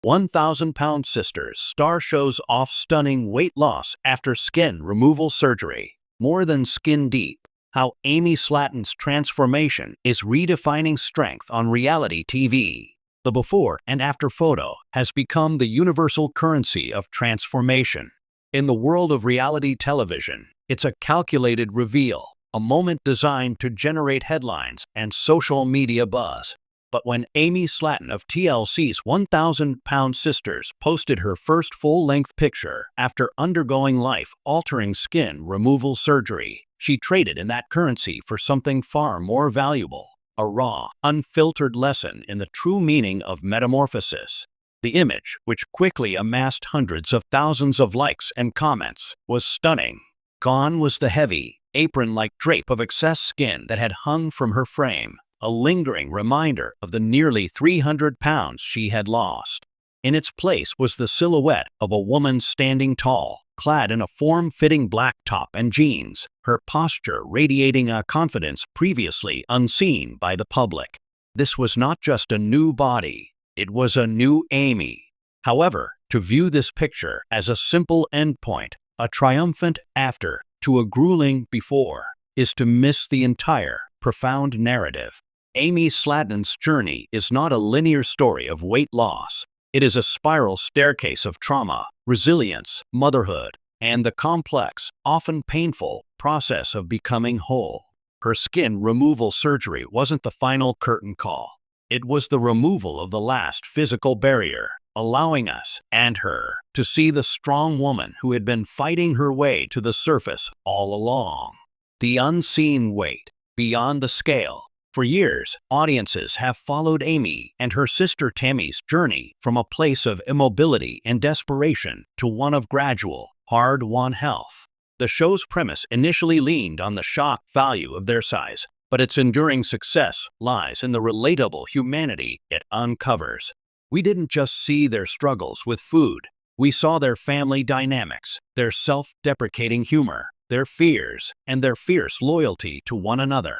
1,000-pound sisters star shows off stunning weight loss after skin removal surgery. More than skin deep, how Amy Slaton's transformation is redefining strength on reality TV. The before and after photo has become the universal currency of transformation. In the world of reality television, it's a calculated reveal, a moment designed to generate headlines and social media buzz. But when Amy Slaton of TLC's 1,000-pound sisters posted her first full-length picture after undergoing life-altering skin removal surgery, she traded in that currency for something far more valuable: a raw, unfiltered lesson in the true meaning of metamorphosis. The image, which quickly amassed hundreds of thousands of likes and comments, was stunning. Gone was the heavy, apron-like drape of excess skin that had hung from her frame, a lingering reminder of the nearly 300 pounds she had lost. In its place was the silhouette of a woman standing tall, clad in a form-fitting black top and jeans, her posture radiating a confidence previously unseen by the public. This was not just a new body, it was a new Amy. However, to view this picture as a simple endpoint, a triumphant after to a grueling before, is to miss the entire, profound narrative. Amy Slaton's journey is not a linear story of weight loss. It is a spiral staircase of trauma, resilience, motherhood, and the complex, often painful, process of becoming whole. Her skin removal surgery wasn't the final curtain call. It was the removal of the last physical barrier, allowing us, and her, to see the strong woman who had been fighting her way to the surface all along. The unseen weight, beyond the scale. For years, audiences have followed Amy and her sister Tammy's journey from a place of immobility and desperation to one of gradual, hard-won health. The show's premise initially leaned on the shock value of their size, but its enduring success lies in the relatable humanity it uncovers. We didn't just see their struggles with food. We saw their family dynamics, their self-deprecating humor, their fears, and their fierce loyalty to one another.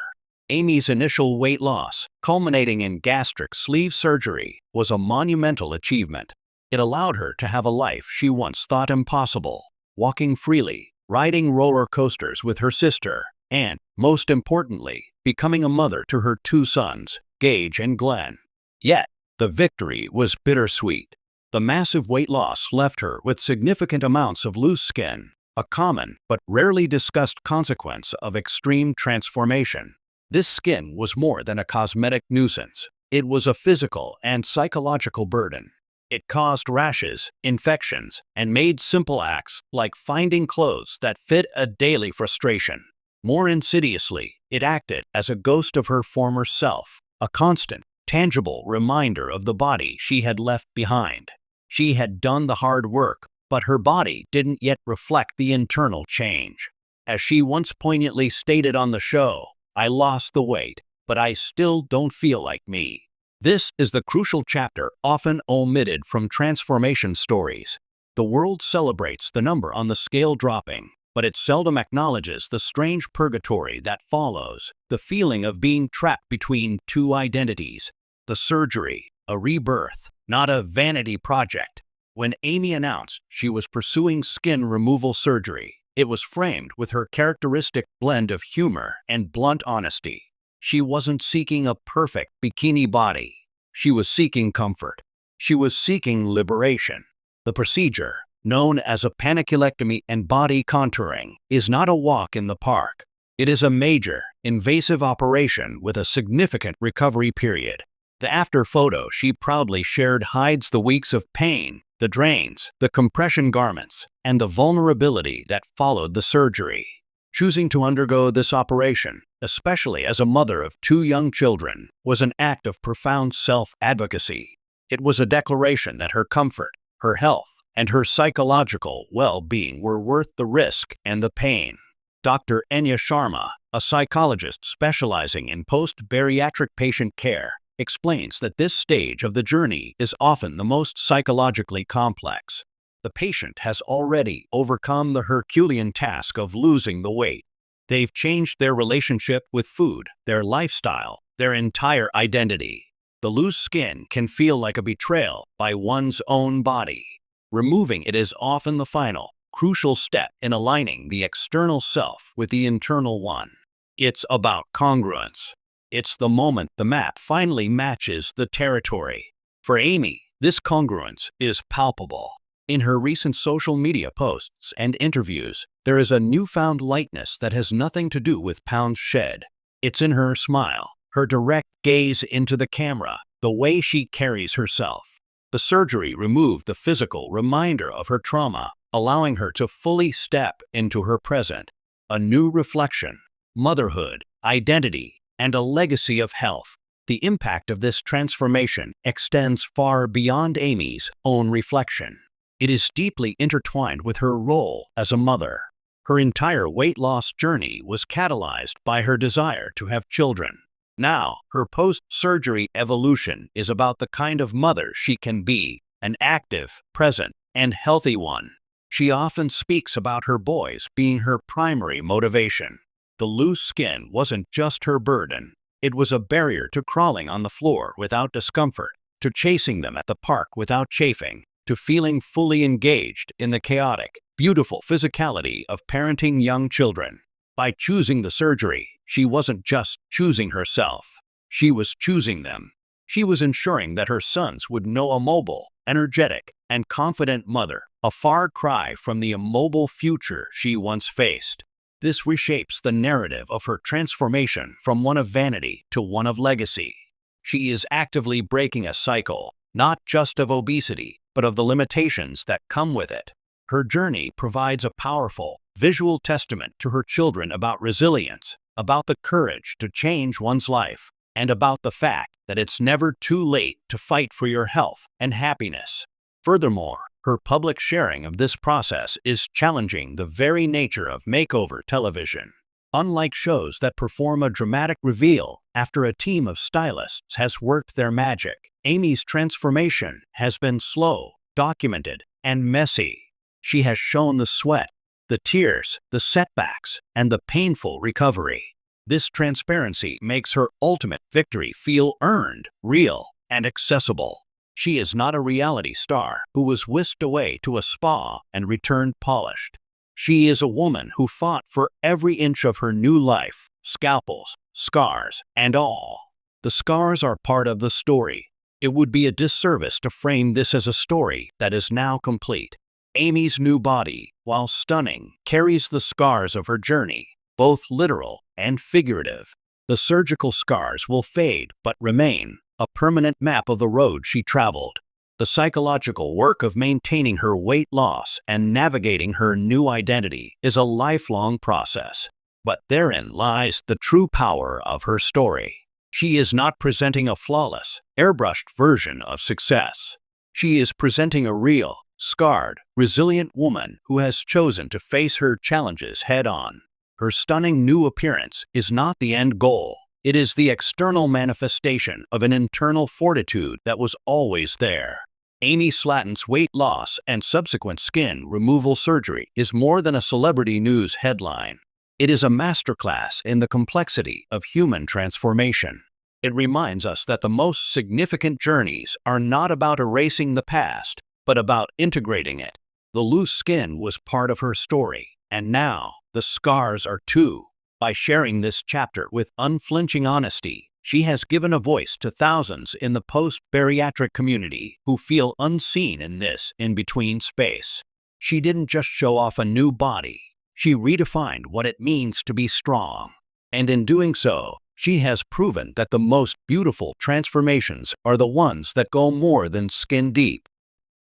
Amy's initial weight loss, culminating in gastric sleeve surgery, was a monumental achievement. It allowed her to have a life she once thought impossible, walking freely, riding roller coasters with her sister, and, most importantly, becoming a mother to her two sons, Gage and Glenn. Yet, the victory was bittersweet. The massive weight loss left her with significant amounts of loose skin, a common but rarely discussed consequence of extreme transformation. This skin was more than a cosmetic nuisance. It was a physical and psychological burden. It caused rashes, infections, and made simple acts like finding clothes that fit a daily frustration. More insidiously, it acted as a ghost of her former self, a constant, tangible reminder of the body she had left behind. She had done the hard work, but her body didn't yet reflect the internal change. As she once poignantly stated on the show, "I lost the weight, but I still don't feel like me." This is the crucial chapter often omitted from transformation stories. The world celebrates the number on the scale dropping, but it seldom acknowledges the strange purgatory that follows, the feeling of being trapped between two identities. The surgery, a rebirth, not a vanity project. When Amy announced she was pursuing skin removal surgery, it was framed with her characteristic blend of humor and blunt honesty. She wasn't seeking a perfect bikini body. She was seeking comfort. She was seeking liberation. The procedure, known as a panniculectomy and body contouring, is not a walk in the park. It is a major, invasive operation with a significant recovery period. The after photo she proudly shared hides the weeks of pain, the drains, the compression garments, and the vulnerability that followed the surgery. Choosing to undergo this operation, especially as a mother of two young children, was an act of profound self-advocacy. It was a declaration that her comfort, her health, and her psychological well-being were worth the risk and the pain. Dr. Enya Sharma, a psychologist specializing in post-bariatric patient care, explains that this stage of the journey is often the most psychologically complex. The patient has already overcome the Herculean task of losing the weight. They've changed their relationship with food, their lifestyle, their entire identity. The loose skin can feel like a betrayal by one's own body. Removing it is often the final, crucial step in aligning the external self with the internal one. It's about congruence. It's the moment the map finally matches the territory. For Amy, this congruence is palpable. In her recent social media posts and interviews, there is a newfound lightness that has nothing to do with pounds shed. It's in her smile, her direct gaze into the camera, the way she carries herself. The surgery removed the physical reminder of her trauma, allowing her to fully step into her present. A new reflection, motherhood, identity, and a legacy of health. The impact of this transformation extends far beyond Amy's own reflection. It is deeply intertwined with her role as a mother. Her entire weight loss journey was catalyzed by her desire to have children. Now, her post-surgery evolution is about the kind of mother she can be, an active, present, and healthy one. She often speaks about her boys being her primary motivation. The loose skin wasn't just her burden. It was a barrier to crawling on the floor without discomfort, to chasing them at the park without chafing, to feeling fully engaged in the chaotic, beautiful physicality of parenting young children. By choosing the surgery, she wasn't just choosing herself. She was choosing them. She was ensuring that her sons would know a mobile, energetic, and confident mother, a far cry from the immobile future she once faced. This reshapes the narrative of her transformation from one of vanity to one of legacy. She is actively breaking a cycle, not just of obesity, but of the limitations that come with it. Her journey provides a powerful, visual testament to her children about resilience, about the courage to change one's life, and about the fact that it's never too late to fight for your health and happiness. Furthermore, her public sharing of this process is challenging the very nature of makeover television. Unlike shows that perform a dramatic reveal after a team of stylists has worked their magic, Amy's transformation has been slow, documented, and messy. She has shown the sweat, the tears, the setbacks, and the painful recovery. This transparency makes her ultimate victory feel earned, real, and accessible. She is not a reality star who was whisked away to a spa and returned polished. She is a woman who fought for every inch of her new life, scalpels, scars, and all. The scars are part of the story. It would be a disservice to frame this as a story that is now complete. Amy's new body, while stunning, carries the scars of her journey, both literal and figurative. The surgical scars will fade but remain, a permanent map of the road she traveled. The psychological work of maintaining her weight loss and navigating her new identity is a lifelong process. But therein lies the true power of her story. She is not presenting a flawless, airbrushed version of success. She is presenting a real, scarred, resilient woman who has chosen to face her challenges head-on. Her stunning new appearance is not the end goal. It is the external manifestation of an internal fortitude that was always there. Amy Slaton's weight loss and subsequent skin removal surgery is more than a celebrity news headline. It is a masterclass in the complexity of human transformation. It reminds us that the most significant journeys are not about erasing the past, but about integrating it. The loose skin was part of her story, and now the scars are too. By sharing this chapter with unflinching honesty, she has given a voice to thousands in the post-bariatric community who feel unseen in this in-between space. She didn't just show off a new body. She redefined what it means to be strong. And in doing so, she has proven that the most beautiful transformations are the ones that go more than skin deep.